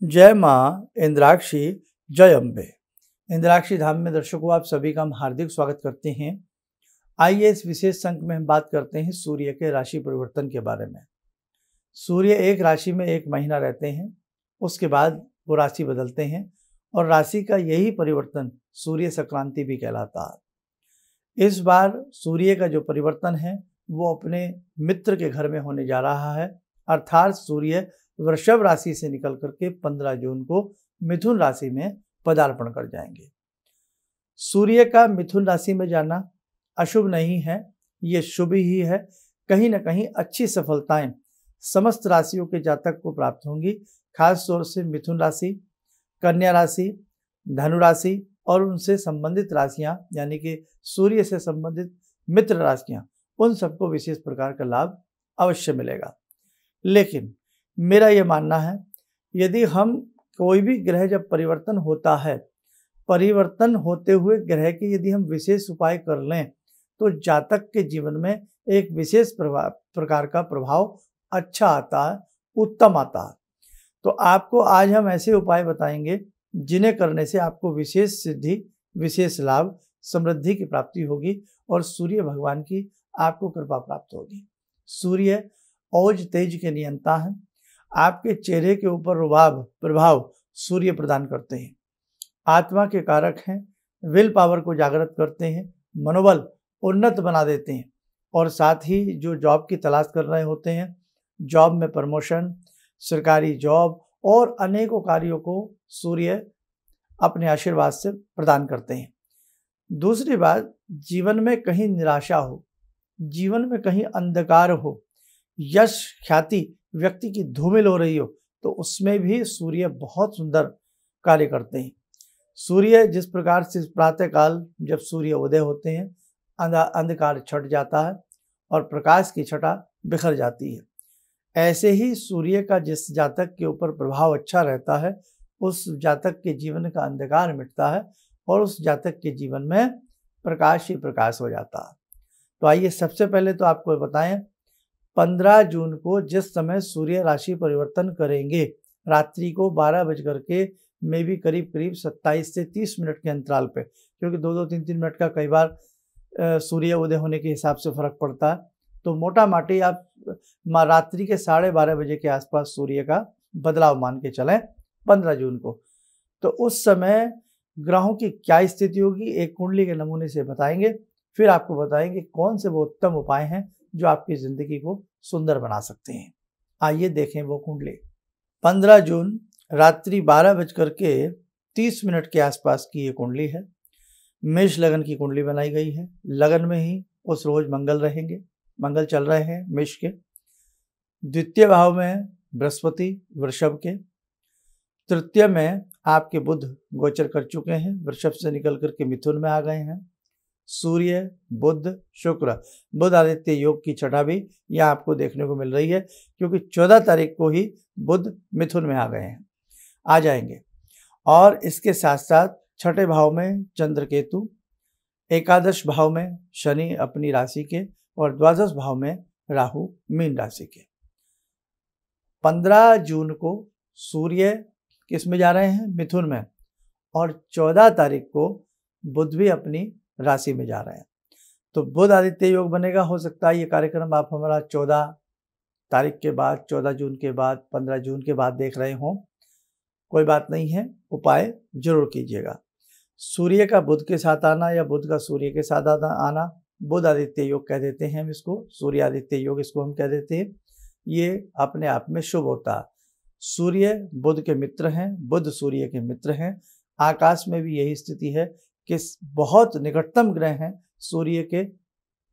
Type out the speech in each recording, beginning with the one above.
जय माँ इंद्राक्षी, जय अम्बे। इंद्राक्षी धाम में दर्शकों आप सभी का हम हार्दिक स्वागत करते हैं। आइए इस विशेष अंक में हम बात करते हैं सूर्य के राशि परिवर्तन के बारे में। सूर्य एक राशि में एक महीना रहते हैं, उसके बाद वो राशि बदलते हैं और राशि का यही परिवर्तन सूर्य संक्रांति भी कहलाता है। इस बार सूर्य का जो परिवर्तन है वो अपने मित्र के घर में होने जा रहा है, अर्थात सूर्य वृषभ राशि से निकल करके 15 जून को मिथुन राशि में पदार्पण कर जाएंगे। सूर्य का मिथुन राशि में जाना अशुभ नहीं है, ये शुभ ही है। कहीं ना कहीं अच्छी सफलताएं समस्त राशियों के जातक को प्राप्त होंगी। खास तौर से मिथुन राशि, कन्या राशि, धनु राशि और उनसे संबंधित राशियां यानी कि सूर्य से संबंधित मित्र राशियां, उन सबको विशेष प्रकार का लाभ अवश्य मिलेगा। लेकिन मेरा ये मानना है, यदि हम कोई भी ग्रह जब परिवर्तन होता है, परिवर्तन होते हुए ग्रह के यदि हम विशेष उपाय कर लें तो जातक के जीवन में एक विशेष प्रकार का प्रभाव अच्छा आता है, उत्तम आता है। तो आपको आज हम ऐसे उपाय बताएंगे जिन्हें करने से आपको विशेष सिद्धि, विशेष लाभ, समृद्धि की प्राप्ति होगी और सूर्य भगवान की आपको कृपा प्राप्त होगी। सूर्य ओज तेज के नियंता हैं। आपके चेहरे के ऊपर रुबाब प्रभाव सूर्य प्रदान करते हैं। आत्मा के कारक हैं, विल पावर को जागृत करते हैं, मनोबल उन्नत बना देते हैं और साथ ही जो जॉब की तलाश कर रहे होते हैं, जॉब में प्रमोशन, सरकारी जॉब और अनेकों कार्यों को सूर्य अपने आशीर्वाद से प्रदान करते हैं। दूसरी बात, जीवन में कहीं निराशा हो, जीवन में कहीं अंधकार हो, यश ख्याति व्यक्ति की धूमिल हो रही हो, तो उसमें भी सूर्य बहुत सुंदर कार्य करते हैं। सूर्य जिस प्रकार से प्रातःकाल जब सूर्य उदय होते हैं, अंधकार छट जाता है और प्रकाश की छटा बिखर जाती है। ऐसे ही सूर्य का जिस जातक के ऊपर प्रभाव अच्छा रहता है, उस जातक के जीवन का अंधकार मिटता है और उस जातक के जीवन में प्रकाश ही प्रकाश हो जाता है। तो आइए सबसे पहले तो आपको बताएं, 15 जून को जिस समय सूर्य राशि परिवर्तन करेंगे, रात्रि को 12 बज करके में भी करीब 27 से 30 मिनट के अंतराल पे, क्योंकि 2-2, 3-3 मिनट का कई बार सूर्य उदय होने के हिसाब से फर्क पड़ता है। तो मोटा माटी आप रात्रि के 12:30 बजे के आसपास सूर्य का बदलाव मान के चलें 15 जून को। तो उस समय ग्रहों की क्या स्थिति होगी एक कुंडली के नमूने से बताएंगे, फिर आपको बताएंगे कौन से वो उत्तम उपाय हैं जो आपकी जिंदगी को सुंदर बना सकते हैं। आइए देखें वो कुंडली। 15 जून रात्रि 12:30 के आसपास की ये कुंडली है। मेष लगन की कुंडली बनाई गई है। लगन में ही उस रोज मंगल रहेंगे, मंगल चल रहे हैं मेष के। द्वितीय भाव में बृहस्पति वृषभ के। तृतीय में आपके बुध गोचर कर चुके हैं, वृषभ से निकल करके मिथुन में आ गए हैं। सूर्य, बुध, शुक्र, बुध आदित्य योग की छठा भी यहाँ आपको देखने को मिल रही है, क्योंकि 14 तारीख को ही बुध मिथुन में आ गए हैं, आ जाएंगे। और इसके साथ साथ छठे भाव में चंद्र केतु, एकादश भाव में शनि अपनी राशि के और द्वादश भाव में राहु मीन राशि के। 15 जून को सूर्य किस में जा रहे हैं? मिथुन में। और 14 तारीख को बुध भी अपनी राशि में जा रहे हैं। तो बुध आदित्य योग बनेगा। हो सकता है ये कार्यक्रम आप हमारा 14 तारीख के बाद, 14 जून के बाद, 15 जून के बाद देख रहे हों, कोई बात नहीं है, उपाय जरूर कीजिएगा। सूर्य का बुध के साथ आना या बुध का सूर्य के साथ आना बुध आदित्य योग कह देते हैं हम इसको, सूर्य आदित्य योग इसको हम कह देते हैं। ये अपने आप में शुभ होता है। सूर्य बुध के मित्र हैं, बुध सूर्य के मित्र हैं। आकाश में भी यही स्थिति है कि बहुत निकटतम ग्रह हैं सूर्य के,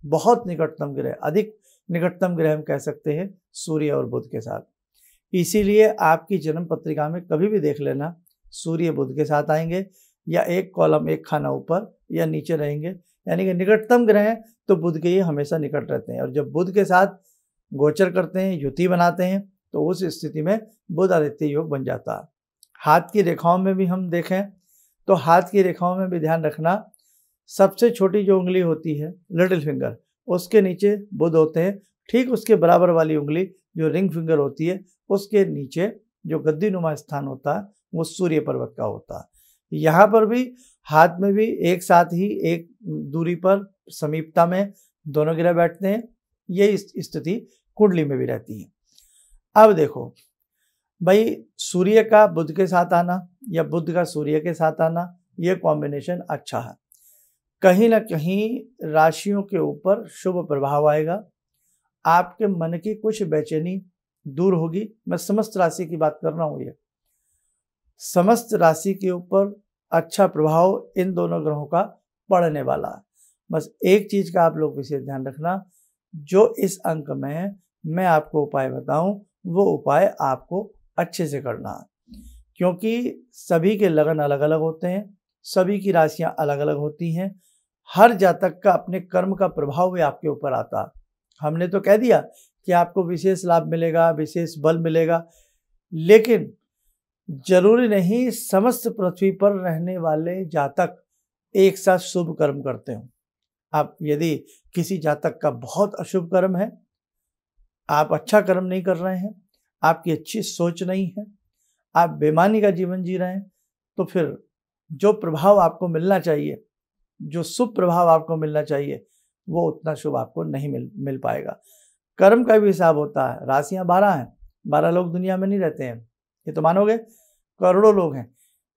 बहुत निकटतम ग्रह, अधिक निकटतम ग्रह हम कह सकते हैं सूर्य और बुध के साथ। इसीलिए आपकी जन्म पत्रिका में कभी भी देख लेना, सूर्य बुध के साथ आएंगे या एक कॉलम एक खाना ऊपर या नीचे रहेंगे, यानी कि निकटतम ग्रह हैं तो बुध के ही हमेशा निकट रहते हैं। और जब बुध के साथ गोचर करते हैं, युति बनाते हैं, तो उस स्थिति में बुध आदित्य योग बन जाता है। हाथ की रेखाओं में भी हम देखें तो हाथ की रेखाओं में भी ध्यान रखना, सबसे छोटी जो उंगली होती है लिटिल फिंगर, उसके नीचे बुध होते हैं। ठीक उसके बराबर वाली उंगली जो रिंग फिंगर होती है, उसके नीचे जो गद्दी नुमा स्थान होता है वो सूर्य पर्वत का होता है। यहाँ पर भी हाथ में भी एक साथ ही एक दूरी पर समीपता में दोनों ग्रह बैठते हैं। यही स्थिति कुंडली में भी रहती है। अब देखो भाई, सूर्य का बुध के साथ आना या बुध का सूर्य के साथ आना, यह कॉम्बिनेशन अच्छा है। कहीं ना कहीं राशियों के ऊपर शुभ प्रभाव आएगा। आपके मन की कुछ बेचैनी दूर होगी। मैं समस्त राशि की बात कर रहा हूँ। ये समस्त राशि के ऊपर अच्छा प्रभाव इन दोनों ग्रहों का पड़ने वाला है। बस एक चीज का आप लोग विशेष ध्यान रखना, जो इस अंक में मैं आपको उपाय बताऊं वो उपाय आपको अच्छे से करना है, क्योंकि सभी के लगन अलग अलग होते हैं, सभी की राशियां अलग अलग होती हैं। हर जातक का अपने कर्म का प्रभाव भी आपके ऊपर आता है। हमने तो कह दिया कि आपको विशेष लाभ मिलेगा, विशेष बल मिलेगा, लेकिन जरूरी नहीं समस्त पृथ्वी पर रहने वाले जातक एक साथ शुभ कर्म करते हो। आप यदि किसी जातक का बहुत अशुभ कर्म है, आप अच्छा कर्म नहीं कर रहे हैं, आपकी अच्छी सोच नहीं है, आप बेईमानी का जीवन जी रहे हैं, तो फिर जो प्रभाव आपको मिलना चाहिए, जो शुभ प्रभाव आपको मिलना चाहिए, वो उतना शुभ आपको नहीं मिल पाएगा। कर्म का भी हिसाब होता है। राशियां 12 हैं, 12 लोग दुनिया में नहीं रहते हैं, ये तो मानोगे, करोड़ों लोग हैं।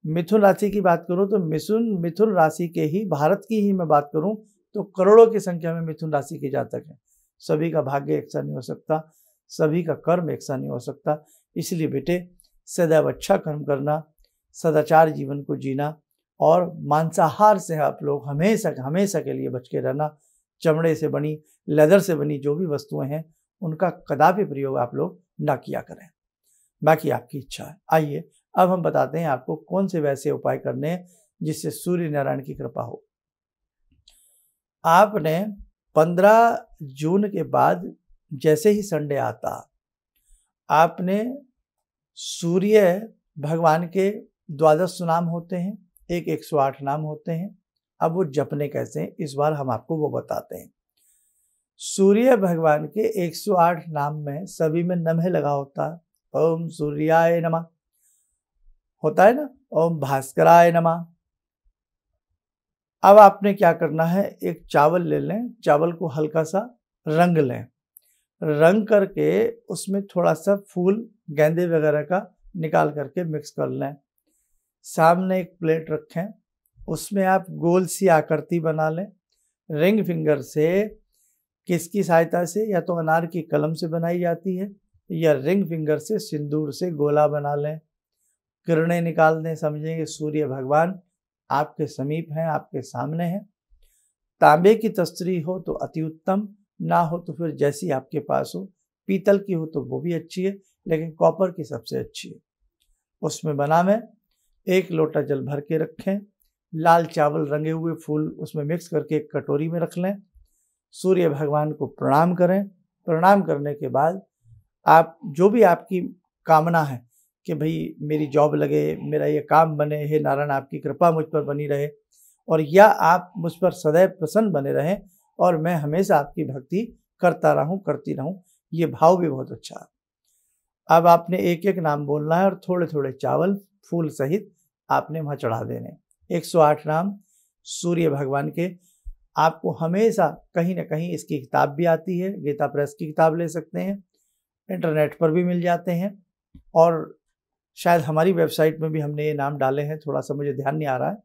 मिथुन राशि की बात करूं तो मिथुन राशि के ही, भारत की ही मैं बात करूं तो करोड़ों की संख्या में मिथुन राशि के जातक हैं। सभी का भाग्य एक सा नहीं हो सकता, सभी का कर्म एक सा नहीं हो सकता। इसलिए बेटे, सदैव अच्छा कर्म करना, सदाचार जीवन को जीना और मांसाहार से आप लोग हमेशा के लिए बच के रहना। चमड़े से बनी, लेदर से बनी जो भी वस्तुएं हैं उनका कदापि प्रयोग आप लोग ना किया करें। बाकी आपकी इच्छा है। आइए अब हम बताते हैं आपको कौन से वैसे उपाय करने हैं जिससे सूर्य नारायण की कृपा हो। आपने 15 जून के बाद जैसे ही संडे आता, आपने सूर्य भगवान के 12 नाम होते हैं, 108 नाम होते हैं। अब वो जपने कैसे हैं, इस बार हम आपको वो बताते हैं। सूर्य भगवान के 108 नाम में सभी में नमः लगा होता है। ओम सूर्याय नमः होता है ना, ओम भास्कराय नमः। अब आपने क्या करना है, एक चावल ले लें, चावल को हल्का सा रंग लें, रंग करके उसमें थोड़ा सा फूल गेंदे वगैरह का निकाल करके मिक्स कर लें। सामने एक प्लेट रखें, उसमें आप गोल सी आकृति बना लें। रिंग फिंगर से, किसकी सहायता से, या तो अनार की कलम से बनाई जाती है या रिंग फिंगर से सिंदूर से गोला बना लें। किरणें निकाल दें, समझेंगे सूर्य भगवान आपके समीप हैं, आपके सामने हैं। तांबे की तस्तरी हो तो अति उत्तम, ना हो तो फिर जैसी आपके पास हो। पीतल की हो तो वो भी अच्छी है, लेकिन कॉपर की सबसे अच्छी है। उसमें बना में 1 लोटा जल भर के रखें। लाल चावल रंगे हुए फूल उसमें मिक्स करके एक कटोरी में रख लें। सूर्य भगवान को प्रणाम करें। प्रणाम करने के बाद आप जो भी आपकी कामना है कि भाई मेरी जॉब लगे, मेरा ये काम बने, हे नारायण आपकी कृपा मुझ पर बनी रहे, और या आप मुझ पर सदैव प्रसन्न बने रहें और मैं हमेशा आपकी भक्ति करता रहूं, करती रहूं, ये भाव भी बहुत अच्छा है। अब आपने एक एक नाम बोलना है और थोड़े थोड़े चावल फूल सहित आपने वहाँ चढ़ा देने। 108 नाम सूर्य भगवान के। आपको हमेशा कहीं ना कहीं इसकी किताब भी आती है, गीता प्रेस की किताब ले सकते हैं, इंटरनेट पर भी मिल जाते हैं, और शायद हमारी वेबसाइट में भी हमने ये नाम डाले हैं, थोड़ा सा मुझे ध्यान नहीं आ रहा है।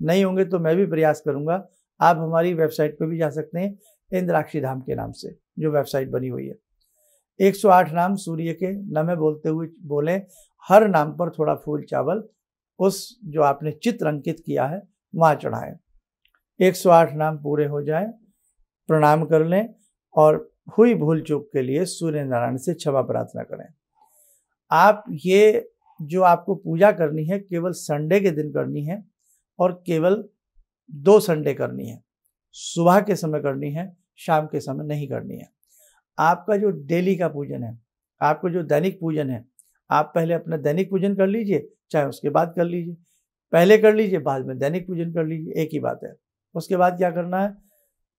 नहीं होंगे तो मैं भी प्रयास करूंगा। आप हमारी वेबसाइट पर भी जा सकते हैं, इंद्राक्षी धाम के नाम से जो वेबसाइट बनी हुई है। 108 नाम सूर्य के नमः बोलते हुए बोलें। हर नाम पर थोड़ा फूल चावल उस जो आपने चित्र अंकित किया है वहाँ चढ़ाएं। 108 नाम पूरे हो जाए, प्रणाम कर लें और हुई भूल चूक के लिए सूर्य नारायण से क्षमा प्रार्थना करें। आप ये जो आपको पूजा करनी है केवल संडे के दिन करनी है, और केवल 2 संडे करनी है। सुबह के समय करनी है, शाम के समय नहीं करनी है। आपका जो डेली का पूजन है, आपको जो दैनिक पूजन है, आप पहले अपना दैनिक पूजन कर लीजिए, चाहे उसके बाद कर लीजिए, पहले कर लीजिए बाद में दैनिक पूजन कर लीजिए, एक ही बात है। उसके बाद क्या करना है,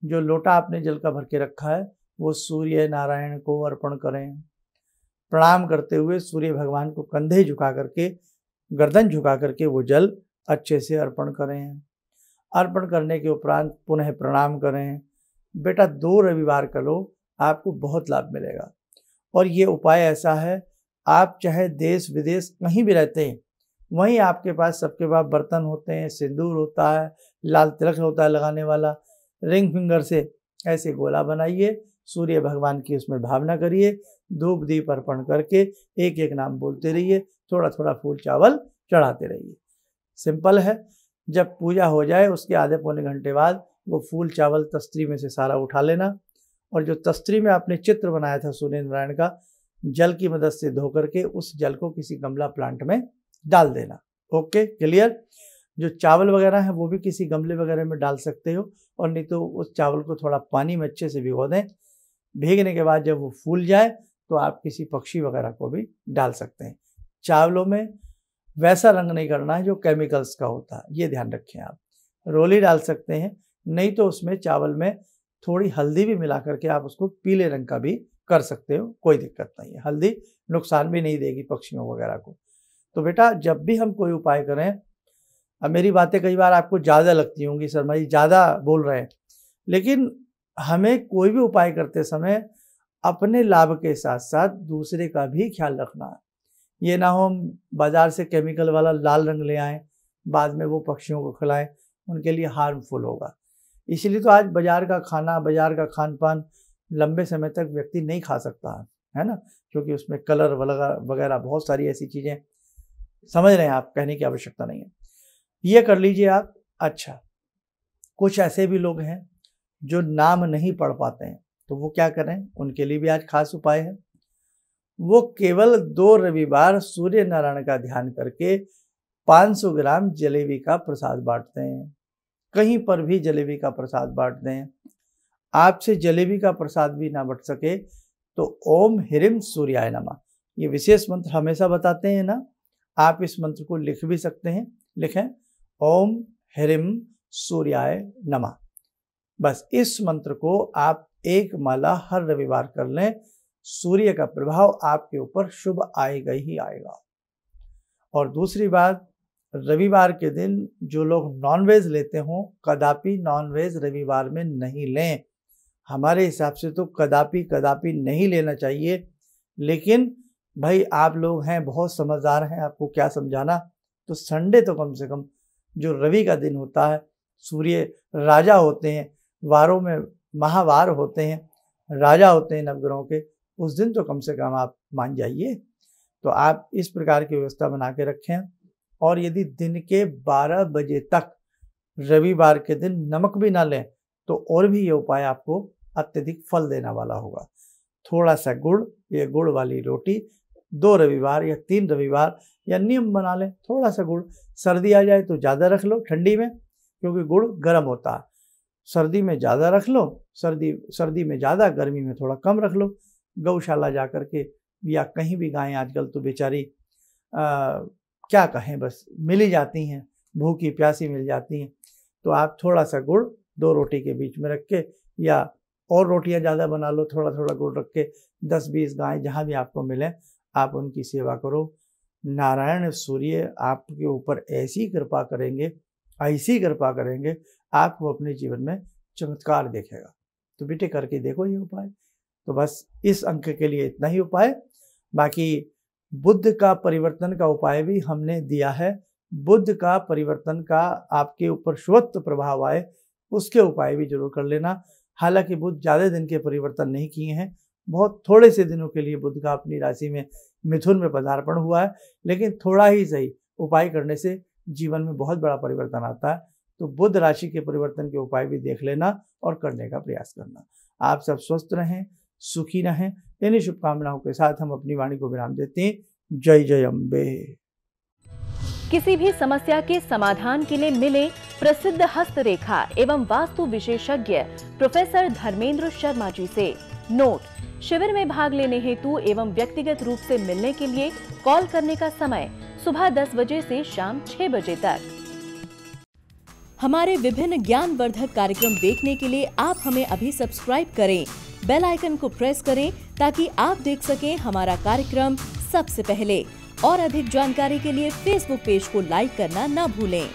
जो लोटा आपने जल का भर के रखा है वो सूर्य नारायण को अर्पण करें। प्रणाम करते हुए सूर्य भगवान को कंधे झुका करके, गर्दन झुका करके वो जल अच्छे से अर्पण करें। अर्पण करने के उपरांत पुनः प्रणाम करें। बेटा 2 रविवार कर लो, आपको बहुत लाभ मिलेगा। और ये उपाय ऐसा है, आप चाहे देश विदेश कहीं भी रहते हैं, वहीं आपके पास सबके पास बर्तन होते हैं, सिंदूर होता है, लाल तिलक होता है लगाने वाला, रिंग फिंगर से ऐसे गोला बनाइए, सूर्य भगवान की उसमें भावना करिए, धूप दीप अर्पण करके एक एक नाम बोलते रहिए, थोड़ा थोड़ा फूल चावल चढ़ाते रहिए। सिंपल है। जब पूजा हो जाए उसके आधे पौने घंटे बाद वो फूल चावल तस्तरी में से सारा उठा लेना, और जो तस्तरी में आपने चित्र बनाया था सूर्य नारायण का, जल की मदद से धो करके उस जल को किसी गमला प्लांट में डाल देना। Okay, clear. जो चावल वगैरह है वो भी किसी गमले वगैरह में डाल सकते हो, और नहीं तो उस चावल को थोड़ा पानी में अच्छे से भिगो दें। भीगने के बाद जब वो फूल जाए तो आप किसी पक्षी वगैरह को भी डाल सकते हैं। चावलों में वैसा रंग नहीं करना है जो केमिकल्स का होता है, ये ध्यान रखें। आप रोली डाल सकते हैं, नहीं तो उसमें चावल में थोड़ी हल्दी भी मिला करके आप उसको पीले रंग का भी कर सकते हो, कोई दिक्कत नहीं है। हल्दी नुकसान भी नहीं देगी पक्षियों वगैरह को। तो बेटा जब भी हम कोई उपाय करें, अब मेरी बातें कई बार आपको ज़्यादा लगती होंगी, शर्मा जी ज़्यादा बोल रहे हैं, लेकिन हमें कोई भी उपाय करते समय अपने लाभ के साथ साथ दूसरे का भी ख्याल रखना है। ये ना हो हम बाज़ार से केमिकल वाला लाल रंग ले आएँ, बाद में वो पक्षियों को खिलाएं, उनके लिए हार्मफुल होगा। इसलिए तो आज बाज़ार का खाना, बाज़ार का खान पान लंबे समय तक व्यक्ति नहीं खा सकता है ना, क्योंकि उसमें कलर वगैरह बहुत सारी ऐसी चीज़ें, समझ रहे हैं आप, कहने की आवश्यकता नहीं है। ये कर लीजिए आप। अच्छा, कुछ ऐसे भी लोग हैं जो नाम नहीं पढ़ पाते हैं, तो वो क्या करें, उनके लिए भी आज खास उपाय है। वो केवल 2 रविवार सूर्य नारायण का ध्यान करके 500 ग्राम जलेबी का प्रसाद बांटते हैं। कहीं पर भी जलेबी का प्रसाद बांट दें। आपसे जलेबी का प्रसाद भी ना बट सके तो ओम ह्रीम सूर्याय नमः, ये विशेष मंत्र हमेशा बताते हैं ना, आप इस मंत्र को लिख भी सकते हैं। लिखें ओम ह्रीम सूर्याय नमः। बस इस मंत्र को आप 1 माला हर रविवार कर लें, सूर्य का प्रभाव आपके ऊपर शुभ आएगा ही आएगा। और दूसरी बात, रविवार के दिन जो लोग नॉनवेज लेते हों, कदापि नॉनवेज रविवार में नहीं लें। हमारे हिसाब से तो कदापि नहीं लेना चाहिए, लेकिन भाई आप लोग हैं, बहुत समझदार हैं, आपको क्या समझाना। तो संडे तो कम से कम, जो रवि का दिन होता है, सूर्य राजा होते हैं, वारों में महावार होते हैं, राजा होते हैं नवग्रहों के, उस दिन तो कम से कम आप मान जाइए। तो आप इस प्रकार की व्यवस्था बना के रखें। और यदि दिन के 12 बजे तक रविवार के दिन नमक भी ना लें तो और भी ये उपाय आपको अत्यधिक फल देने वाला होगा। थोड़ा सा गुड़ या गुड़ वाली रोटी 2 रविवार या 3 रविवार या नियम बना लें, थोड़ा सा गुड़। सर्दी आ जाए तो ज़्यादा रख लो, ठंडी में, क्योंकि गुड़ गर्म होता है। सर्दी में ज़्यादा रख लो, सर्दी में ज़्यादा, गर्मी में थोड़ा कम रख लो। गौशाला जा कर के या कहीं भी गायें आजकल तो बेचारी क्या कहें, बस मिल ही जाती हैं, भूखी प्यासी मिल जाती हैं। तो आप थोड़ा सा गुड़ 2 रोटी के बीच में रख के, या और रोटियां ज़्यादा बना लो, थोड़ा थोड़ा गुड़ रख के 10-20 गायें जहाँ भी आपको मिले आप उनकी सेवा करो। नारायण सूर्य आपके ऊपर ऐसी कृपा करेंगे, ऐसी कृपा करेंगे, आपको अपने जीवन में चमत्कार देखेगा। तो बेटे करके देखो ये उपाय। तो बस इस अंक के लिए इतना ही उपाय। बाकी बुद्ध का परिवर्तन का उपाय भी हमने दिया है। बुद्ध का परिवर्तन का आपके ऊपर शुभत्व प्रभाव आए, उसके उपाय भी जरूर कर लेना। हालांकि बुद्ध ज़्यादा दिन के परिवर्तन नहीं किए हैं, बहुत थोड़े से दिनों के लिए बुद्ध का अपनी राशि में मिथुन में पदार्पण हुआ है, लेकिन थोड़ा ही सही उपाय करने से जीवन में बहुत बड़ा परिवर्तन आता है। तो बुध राशि के परिवर्तन के उपाय भी देख लेना और करने का प्रयास करना। आप सब स्वस्थ रहें, सुखी रहें। इन्हीं शुभकामनाओं के साथ हम अपनी वाणी को विराम देते हैं। जय जय अम्बे। किसी भी समस्या के समाधान के लिए मिले प्रसिद्ध हस्तरेखा एवं वास्तु विशेषज्ञ प्रोफेसर धर्मेंद्र शर्मा जी से। नोट: शिविर में भाग लेने हेतु एवं व्यक्तिगत रूप से मिलने के लिए कॉल करने का समय सुबह 10 बजे से शाम 6 बजे तक। हमारे विभिन्न ज्ञानवर्धक कार्यक्रम देखने के लिए आप हमें अभी सब्सक्राइब करें बेल आइकन को प्रेस करें ताकि आप देख सकें हमारा कार्यक्रम सबसे पहले। और अधिक जानकारी के लिए फेसबुक पेज को लाइक करना न भूलें।